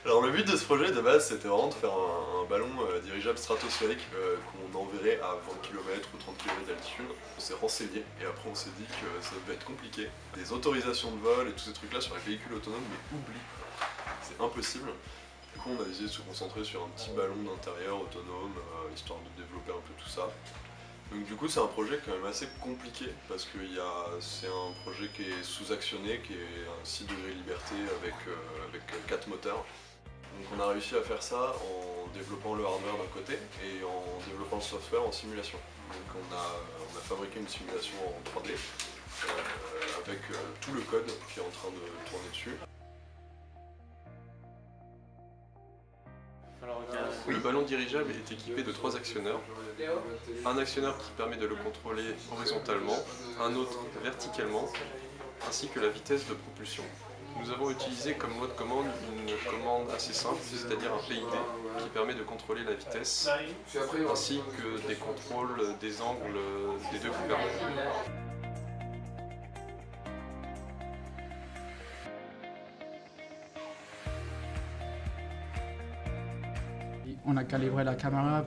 Alors le but de ce projet de base c'était vraiment de faire un ballon dirigeable stratosphérique qu'on enverrait à 20 km ou 30 km d'altitude. On s'est renseigné et après on s'est dit que ça devait être compliqué. Des autorisations de vol et tous ces trucs là sur les véhicules autonomes, mais oublie, c'est impossible. Du coup on a décidé de se concentrer sur un petit ballon d'intérieur autonome, histoire de développer un peu tout ça. Donc du coup c'est un projet quand même assez compliqué parce que c'est un projet qui est sous-actionné, qui est un 6 degrés de liberté avec 4 moteurs. Donc on a réussi à faire ça en développant le hardware d'un côté et en développant le software en simulation. Donc on a fabriqué une simulation en 3D avec tout le code qui est en train de tourner dessus. Le ballon dirigeable est équipé de 3 actionneurs. Un actionneur qui permet de le contrôler horizontalement, un autre verticalement, ainsi que la vitesse de propulsion. Nous avons utilisé comme mode de commande une commande assez simple, c'est-à-dire un PID, qui permet de contrôler la vitesse, ainsi que des contrôles des angles des deux gouvernements. On a calibré la caméra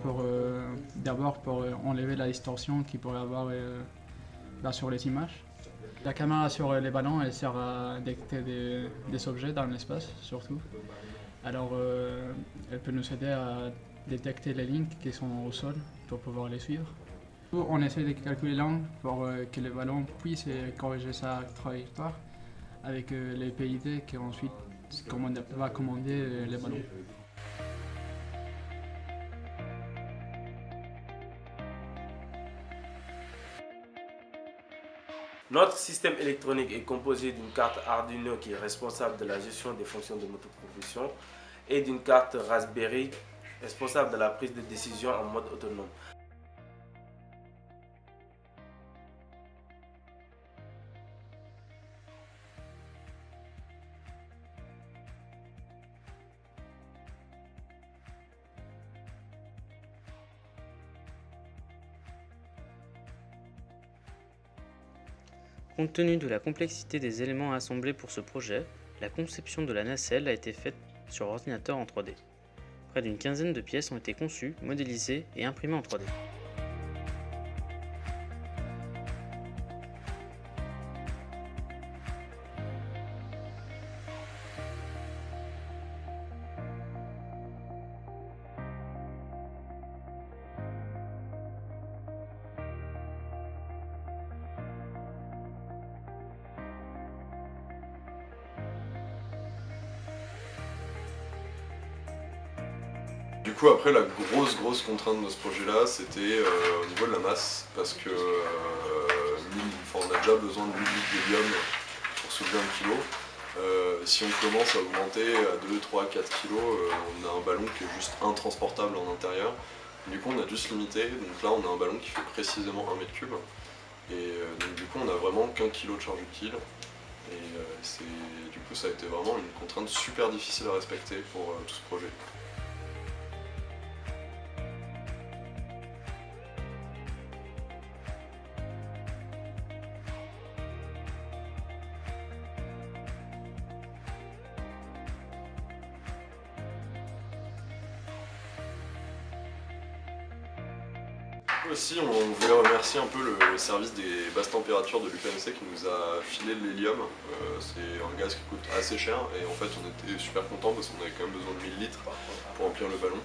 d'abord pour enlever la distorsion qu'il pourrait avoir sur les images. La caméra sur les ballons, elle sert à détecter des objets dans l'espace surtout. Alors elle peut nous aider à détecter les lignes qui sont au sol pour pouvoir les suivre. On essaie de calculer l'angle pour que le ballon puisse corriger sa trajectoire avec les PID qui ensuite va commander les ballons. Notre système électronique est composé d'une carte Arduino qui est responsable de la gestion des fonctions de motopropulsion et d'une carte Raspberry responsable de la prise de décision en mode autonome. Compte tenu de la complexité des éléments assemblés pour ce projet, la conception de la nacelle a été faite sur ordinateur en 3D. Près d'une quinzaine de pièces ont été conçues, modélisées et imprimées en 3D. Du coup après la grosse contrainte de ce projet là c'était au niveau de la masse parce que on a déjà besoin de 1000 litres d'hélium pour soulever 1 kg. Si on commence à augmenter à 2, 3, 4 kg, on a un ballon qui est juste intransportable en intérieur. Du coup on a dû se limiter, donc là on a un ballon qui fait précisément 1 mètre cube. Et donc du coup on a vraiment qu'1 kg de charge utile. Et du coup ça a été vraiment une contrainte super difficile à respecter pour tout ce projet. Aussi, on voulait remercier un peu le service des basses températures de l'UPMC qui nous a filé de l'hélium. C'est un gaz qui coûte assez cher et en fait on était super contents parce qu'on avait quand même besoin de 1000 litres pour remplir le ballon.